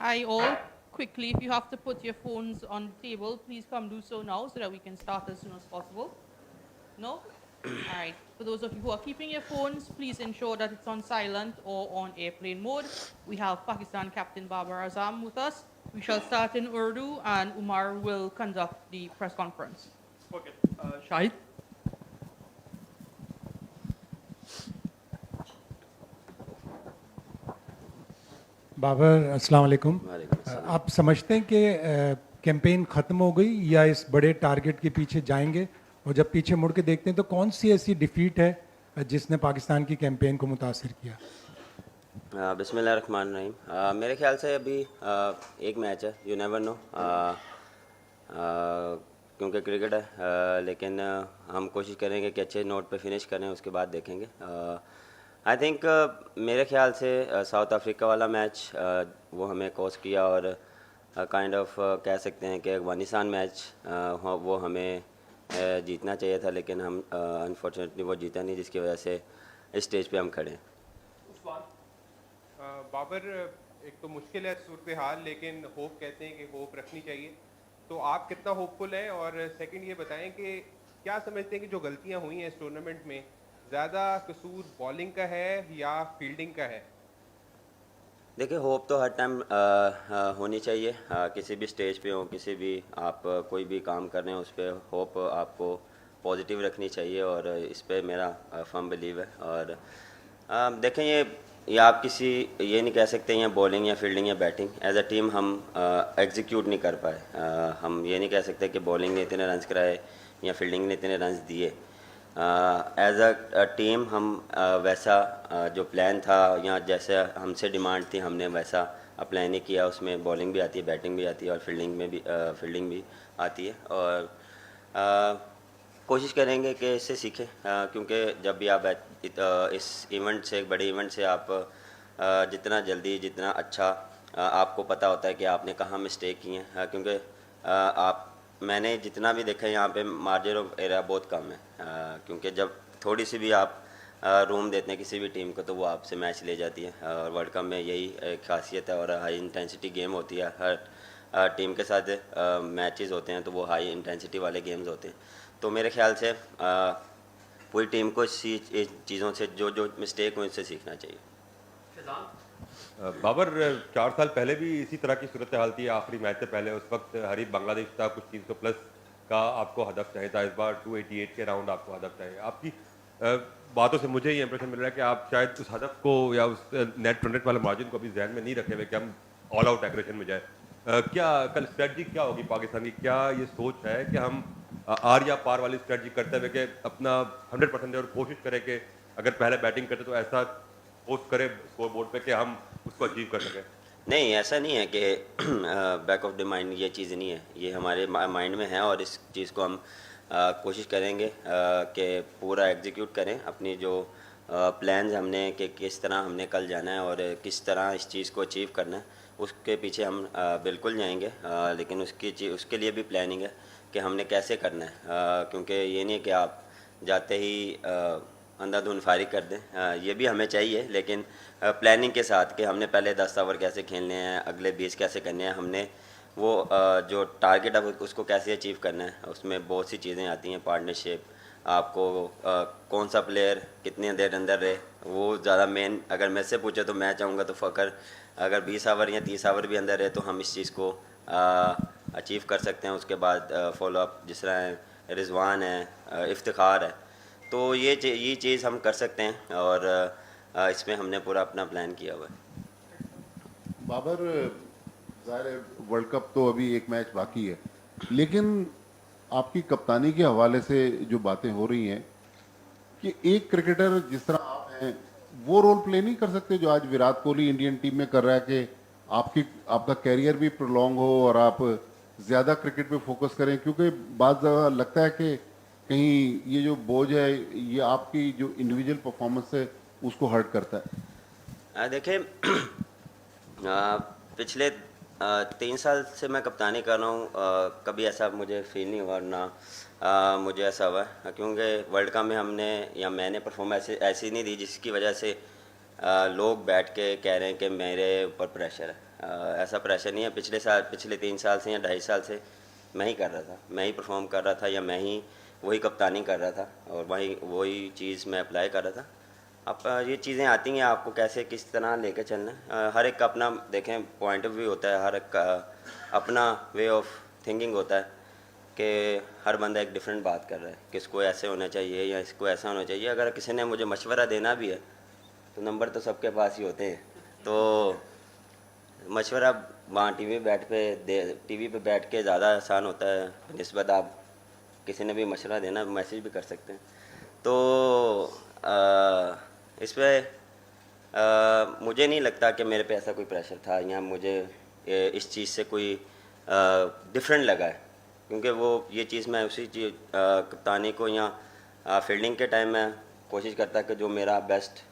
Hi all. Quickly, if you have to put your phones on the table, please come do so now so that we can start as soon as possible. No? All right. For those of you who are keeping your phones, please ensure that it's on silent or on airplane mode. We have Pakistan Captain Babar Azam with us. We shall start in Urdu and Umar will conduct the press conference. Okay. Shahid. Babar अस्सलाम वालेकुम। वालेकुम अस्सलाम। आप समझते हैं कि campaign ख़त्म हो गई या इस बड़े टारगेट के पीछे जाएंगे? और जब पीछे मुड़ के देखते हैं तो कौन सी ऐसी डिफीट है जिसने पाकिस्तान की कैंपेन को मुतासिर किया? बिस्मिल्लाहिर्रहमानिर्रहीम। मेरे ख्याल से अभी एक मैच है, यू नेवर नो, क्योंकि क्रिकेट है, लेकिन हम कोशिश करेंगे कि अच्छे नोट पे फिनिश करें, उसके बाद देखेंगे। आई थिंक मेरे ख्याल से साउथ अफ्रीका वाला मैच वो हमें कॉस्ट किया और काइंड ऑफ कह सकते हैं कि एक वनिसान मैच वो हमें जीतना चाहिए था, लेकिन हम अनफॉर्चुनेटली वो जीता नहीं, जिसकी वजह से इस स्टेज पे हम खड़े हैं। बाबर, एक तो मुश्किल है सूरत हाल, लेकिन होप कहते हैं कि होप रखनी चाहिए, तो आप कितना होपफुल हैं? और सेकंड ये बताएं कि क्या समझते हैं कि जो गलतियां हुई हैं इस टूर्नामेंट में, ज़्यादा कसूर बॉलिंग का है या फील्डिंग का है? देखिए, होप तो हर टाइम होनी चाहिए, किसी भी स्टेज पे हो, किसी भी आप कोई भी काम कर रहे हैं, उस पर होप आपको पॉजिटिव रखनी चाहिए और इस पे मेरा फर्म बिलीव है। और देखें, ये आप किसी ये नहीं कह सकते हैं बॉलिंग या फील्डिंग या बैटिंग, एज अ टीम हम एग्जीक्यूट नहीं कर पाए। हम ये नहीं कह सकते कि बॉलिंग ने इतने रन्स कराए या फील्डिंग ने इतने रन्स दिए। एज अ टीम हम वैसा जो प्लान था या जैसे हमसे डिमांड थी, हमने वैसा प्लान ही किया। उसमें बॉलिंग भी आती है, बैटिंग भी आती है और फील्डिंग भी आती है। और कोशिश करेंगे कि इससे सीखें, क्योंकि जब भी आप इस इवेंट से, एक बड़े इवेंट से आप जितना जल्दी, जितना अच्छा आपको पता होता है कि आपने कहाँ मिस्टेक की हैं, क्योंकि मैंने जितना भी देखा है यहाँ पे मार्जिन ऑफ एरर बहुत कम है, क्योंकि जब थोड़ी सी भी आप रूम देते हैं किसी भी टीम को तो वो आपसे मैच ले जाती है। और वर्ल्ड कप में यही एक खासियत है और हाई इंटेंसिटी गेम होती है। हर टीम के साथ मैचेस होते हैं तो वो हाई इंटेंसिटी वाले गेम्स होते हैं। तो मेरे ख्याल से पूरी टीम को इस चीज़ों से जो जो मिस्टेक हुई उससे सीखना चाहिए। बाबर, 4 साल पहले भी इसी तरह की सूरत हाल थी, आखिरी मैच से पहले। उस वक्त हरीफ बांग्लादेश था, कुछ 300 प्लस का आपको हदफ चाहिए था। इस बार 288 के राउंड आपको हदफ चाहिए। आपकी बातों से मुझे ये इंप्रेशन मिल रहा है कि आप शायद उस हदफ को या उस नेट रन रेट वाले मार्जिन को अभी जहन में नहीं रखे हुए कि हम ऑल आउट एग्रेशन में जाए। क्या कल स्ट्रेटजी क्या होगी पाकिस्तान की? क्या ये सोच है कि हम आर या पार वाली स्ट्रेटजी करते हुए कि अपना 100% और कोशिश करें कि अगर पहले बैटिंग करते तो ऐसा पोस्ट करें स्कोर बोर्ड पे कि हम उसको अचीव कर सकें? नहीं, ऐसा नहीं है कि बैक ऑफ द माइंड ये चीज़ नहीं है, ये हमारे माइंड में है और इस चीज़ को हम कोशिश करेंगे कि पूरा एग्जीक्यूट करें अपनी जो प्लान्स हमने कि किस तरह हमने कल जाना है और किस तरह इस चीज़ को अचीव करना है, उसके पीछे हम बिल्कुल जाएंगे। लेकिन उसके लिए भी प्लानिंग है कि हमने कैसे करना है, क्योंकि ये नहीं कि आप जाते ही अंधाधुंध फारिग कर दें, ये भी हमें चाहिए, लेकिन प्लानिंग के साथ कि हमने पहले 10 ओवर कैसे खेलने हैं, अगले 20 कैसे करने हैं, हमने वो जो टारगेट है उसको कैसे अचीव करना है। उसमें बहुत सी चीज़ें आती हैं, पार्टनरशिप, आपको कौन सा प्लेयर कितने देर अंदर रहे, वो ज़्यादा मेन। अगर मैं से पूछे तो मैं चाहूँगा तो फ़कर अगर 20 ओवर या 30 ओवर भी अंदर रहे तो हम इस चीज़ को अचीव कर सकते हैं। उसके बाद फॉलो अप जिस तरह रिजवान है, इफ्तिखार है, तो ये चीज़ हम कर सकते हैं और इसमें हमने पूरा अपना प्लान किया हुआ है। बाबर, ज़ाहिर है वर्ल्ड कप तो अभी एक मैच बाकी है, लेकिन आपकी कप्तानी के हवाले से जो बातें हो रही हैं कि एक क्रिकेटर जिस तरह आप हैं वो रोल प्ले नहीं कर सकते जो आज विराट कोहली इंडियन टीम में कर रहा है, कि आपका कैरियर भी प्रोलॉन्ग हो और आप ज़्यादा क्रिकेट पे फोकस करें, क्योंकि बात लगता है कि कहीं ये जो बोझ है ये आपकी जो इंडिविजुअल परफॉर्मेंस है उसको हर्ट करता है। देखिए, पिछले 3 साल से मैं कप्तानी कर रहा हूँ, कभी ऐसा मुझे फील नहीं हुआ ना मुझे ऐसा हुआ, क्योंकि वर्ल्ड कप में हमने या मैंने परफॉर्मेंस ऐसी नहीं दी जिसकी वजह से लोग बैठ के कह रहे हैं कि मेरे ऊपर प्रेशर है। ऐसा प्रेशर नहीं है। पिछले 3 साल से या 2.5 साल से मैं ही कर रहा था, मैं ही परफॉर्म कर रहा था, या मैं ही वही कप्तानी कर रहा था और वही चीज़ मैं अप्लाई कर रहा था। अब ये चीज़ें आती हैं, आपको कैसे किस तरह लेकर चलना है। हर एक का अपना देखें पॉइंट ऑफ व्यू होता है, हर एक का अपना वे ऑफ थिंकिंग होता है कि हर बंदा एक डिफरेंट बात कर रहा है कि इसको ऐसे होना चाहिए या इसको ऐसा होना चाहिए। अगर किसी ने मुझे मशवरा देना भी है तो नंबर तो सबके पास ही होते हैं, तो मशवरा वहाँ टीवी पे बैठ के ज़्यादा आसान होता है निस्बत आप किसी ने भी मशवरा देना, मैसेज भी कर सकते हैं। तो इस पर मुझे नहीं लगता कि मेरे पे ऐसा कोई प्रेशर था या मुझे इस चीज़ से कोई डिफरेंट लगा है, क्योंकि वो ये चीज़ मैं उसी चीज़ कप्तानी को या फील्डिंग के टाइम में कोशिश करता कि जो मेरा बेस्ट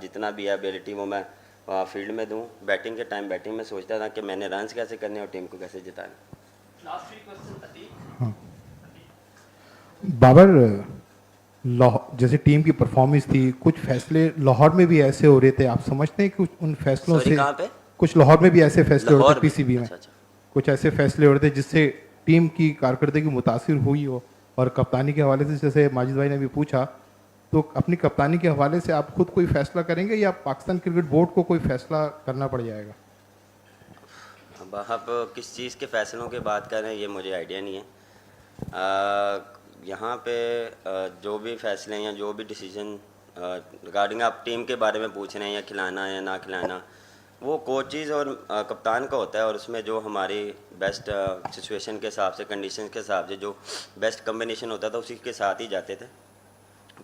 जितना भी है एबिलिटी वो मैं फील्ड में दूं। बैटिंग के टाइम बैटिंग में सोचता था कि मैंने रन्स कैसे करने और टीम को कैसे जिताना। बाबर, जैसे टीम की परफॉर्मेंस थी, कुछ फैसले लाहौर में भी ऐसे हो रहे थे, आप समझते हैं कि उन फैसलों Sorry, से कहाँ पे? कुछ लाहौर में भी ऐसे फैसले हो रहे लाहौर थे में? पीसीबी में? अच्छा। कुछ ऐसे फैसले हो रहे थे जिससे टीम की कारकर्दगी मुतासिर हुई हो? और कप्तानी के हवाले से जैसे माजिद भाई ने भी पूछा, तो अपनी कप्तानी के हवाले से आप खुद कोई फैसला करेंगे या पाकिस्तान क्रिकेट बोर्ड को कोई फैसला करना पड़ जाएगा? अब आप किस चीज़ के फ़ैसलों की बात कर रहे हैं ये मुझे आइडिया नहीं है। यहाँ पे जो भी फैसले हैं या जो भी डिसीजन रिगार्डिंग आप टीम के बारे में पूछ रहे हैं या खिलाना है या ना खिलाना, वो कोचेज़ और कप्तान का होता है, और उसमें जो हमारी बेस्ट सिचुएशन के हिसाब से, कंडीशन के हिसाब से जो बेस्ट कम्बिनेशन होता था उसी के साथ ही जाते थे।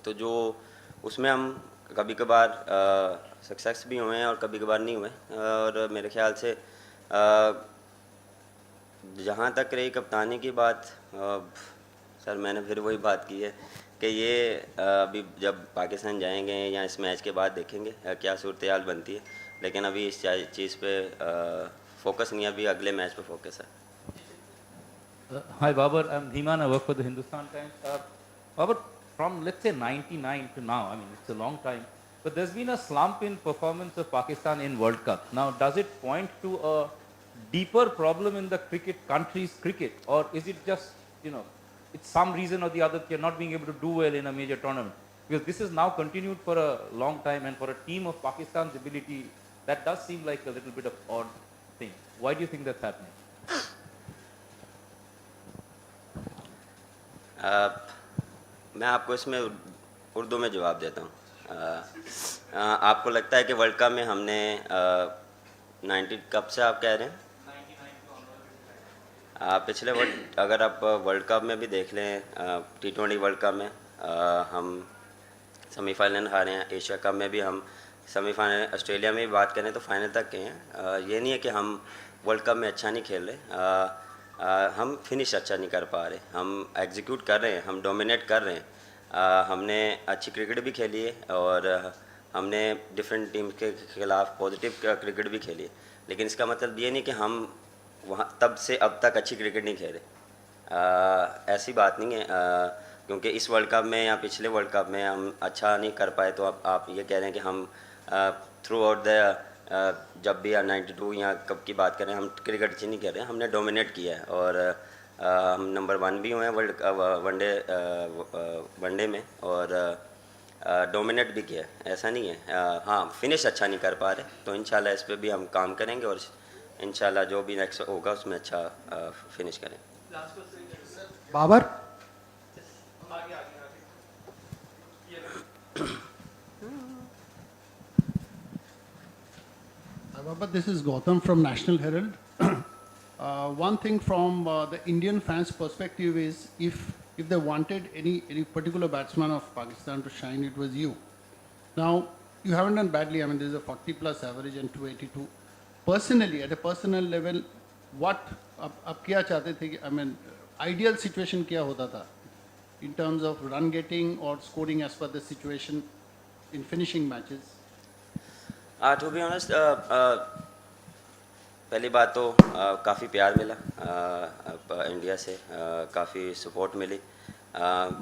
तो जो उसमें हम कभी कभार सक्सेस भी हुए हैं और कभी कभार नहीं हुए। और मेरे ख्याल से जहाँ तक रही कप्तानी की बात, सर मैंने फिर वही बात की है कि ये अभी जब पाकिस्तान जाएंगे या इस मैच के बाद देखेंगे क्या सूरत हाल बनती है, लेकिन अभी इस चीज़ पे फोकस नहीं है, अभी अगले मैच पे फोकस है। Hi Babar, I'm Dhiman, I work for the Hindustan Times. Babar, from let's say 99 to now, I mean it's a long time, but there's been a slump in performance of Pakistan in World Cup. Now does it point to a deeper problem in the country's cricket, or is it just, it's some reason or the other that you're not being able to do well in a major tournament? Because this is now continued for a long time, and for a team of Pakistan's ability, that does seem like a little bit of odd thing. Why do you think that's happening? मैं आपको इसमें उर्दू में जवाब देता हूँ। आपको लगता है कि वर्ल्ड कप में हमने 90 कब से आप कह रहे हैं? पिछले अगर आप वर्ल्ड कप में भी देख लें, T20 वर्ल्ड कप में हम सेमीफाइनल हारे हैं। एशिया कप में भी हम सेमीफाइनल, ऑस्ट्रेलिया में भी बात करें तो फाइनल तक गए हैं। ये नहीं है कि हम वर्ल्ड कप में अच्छा नहीं खेल रहे, हम फिनिश अच्छा नहीं कर पा रहे, हम एग्जीक्यूट कर रहे हैं, हम डोमिनेट कर रहे हैं। हमने अच्छी क्रिकेट भी खेली है और हमने डिफरेंट टीम के खिलाफ पॉजिटिव क्रिकेट भी खेली है, लेकिन इसका मतलब ये नहीं कि हम वहाँ तब से अब तक अच्छी क्रिकेट नहीं खेले। ऐसी बात नहीं है, क्योंकि इस वर्ल्ड कप में या पिछले वर्ल्ड कप में हम अच्छा नहीं कर पाए तो अब आप ये कह रहे हैं कि हम थ्रू आउट द जब भी 92 या कब की बात करें, हम क्रिकेट अच्छी नहीं कर रहे हैं, हमने डोमिनेट किया है और हम नंबर 1 भी हुए हैं वनडे में और डोमिनेट भी किया है। ऐसा नहीं है, हाँ फिनिश अच्छा नहीं कर पा रहे, तो इंशाल्लाह इस पर भी हम काम करेंगे और इंशाल्लाह जो भी नेक्स्ट होगा उसमें अच्छा फिनिश करें। Babar, But this is Gautam from National Herald. One thing from the Indian fans' perspective is if they wanted any particular batsman of Pakistan to shine, it was you. Now, you haven't done badly. I mean, there's a 40+ average and 282. Personally, at a personal level, what आप क्या चाहते थे कि, I mean, ideal situation क्या होता था in terms of run getting or scoring as per the situation in finishing matches? To be honest, पहली बात तो काफ़ी प्यार मिला इंडिया से, काफ़ी सपोर्ट मिली,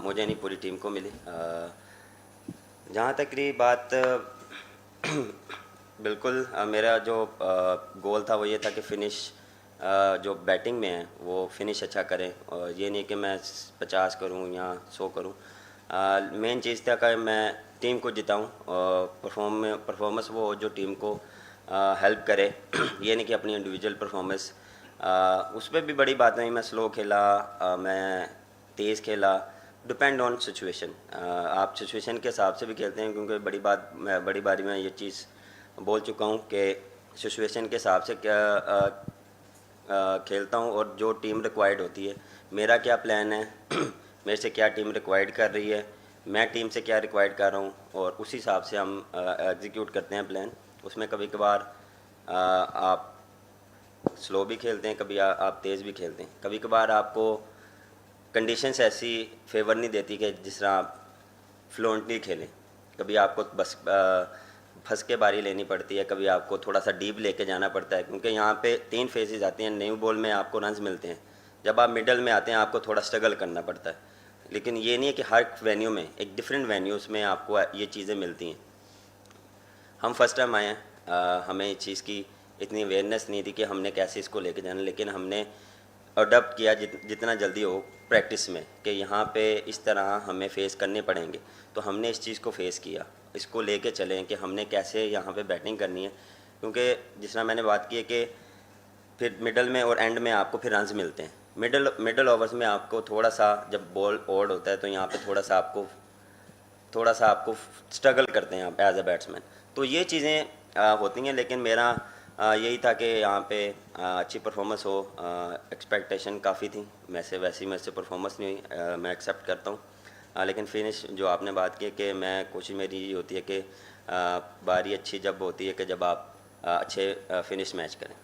मुझे नहीं पूरी टीम को मिली। जहाँ तक रही बात बिल्कुल मेरा जो गोल था वो ये था कि फिनिश जो बैटिंग में है वो फिनिश अच्छा करें, और ये नहीं कि मैं 50 करूं या 100 करूं। मेन चीज़ था कि मैं टीम को जिताऊं और परफॉर्मेंस वो हो जो टीम को हेल्प करे। ये नहीं कि अपनी इंडिविजुअल परफॉर्मेंस, उस पर भी बड़ी बात नहीं, मैं स्लो खेला, मैं तेज़ खेला, डिपेंड ऑन सिचुएशन। आप सिचुएशन के हिसाब से भी खेलते हैं, क्योंकि बड़ी बारी मैं ये चीज़ बोल चुका हूँ कि सिचुएशन के हिसाब से खेलता हूँ, और जो टीम रिक्वायर्ड होती है, मेरा क्या प्लान है, मेरे से क्या टीम रिक्वायर्ड कर रही है, मैं टीम से क्या रिक्वायर्ड कर रहा हूँ, और उस हिसाब से हम एग्जीक्यूट करते हैं प्लान। उसमें कभी कभार आप स्लो भी खेलते हैं, कभी आप तेज़ भी खेलते हैं, कभी कभार आपको कंडीशंस ऐसी फेवर नहीं देती कि जिस तरह आप फ्लुएंटली खेलें। कभी आपको बस फंस के बारी लेनी पड़ती है, कभी आपको थोड़ा सा डीप लेके जाना पड़ता है, क्योंकि यहाँ पे 3 फेजेस आती हैं। न्यू बॉल में आपको रन्स मिलते हैं, जब आप मिडल में आते हैं आपको थोड़ा स्ट्रगल करना पड़ता है। लेकिन ये नहीं है कि हर वेन्यू में, एक डिफरेंट वेन्यूज़ में आपको ये चीज़ें मिलती हैं। हम फर्स्ट टाइम आए हैं, हमें इस चीज़ की इतनी अवेयरनेस नहीं थी कि हमने कैसे इसको लेके जाना, लेकिन हमने अडॉप्ट किया जितना जल्दी हो प्रैक्टिस में, कि यहाँ पे इस तरह हमें फ़ेस करने पड़ेंगे, तो हमने इस चीज़ को फ़ेस किया, इसको लेके चलें कि हमने कैसे यहाँ पे बैटिंग करनी है। क्योंकि जिस तरह मैंने बात की है कि फिर मिडल में और एंड में आपको फिर रन्स मिलते हैं। मिडल ओवर्स में आपको थोड़ा सा, जब बॉल ओड होता है तो यहाँ पे थोड़ा सा आपको स्ट्रगल करते हैं आप एज अ बैट्समैन। तो ये चीज़ें होती हैं, लेकिन मेरा यही था कि यहाँ पे अच्छी परफॉर्मेंस हो। एक्सपेक्टेशन काफ़ी थी, वैसी मेरे से परफॉर्मेंस नहीं हुई, मैं एक्सेप्ट करता हूँ। लेकिन फिनिश जो आपने बात की कि मैं कोशिश मेरी ये होती है कि बारी अच्छी जब होती है कि जब आप अच्छे फिनिश मैच करें।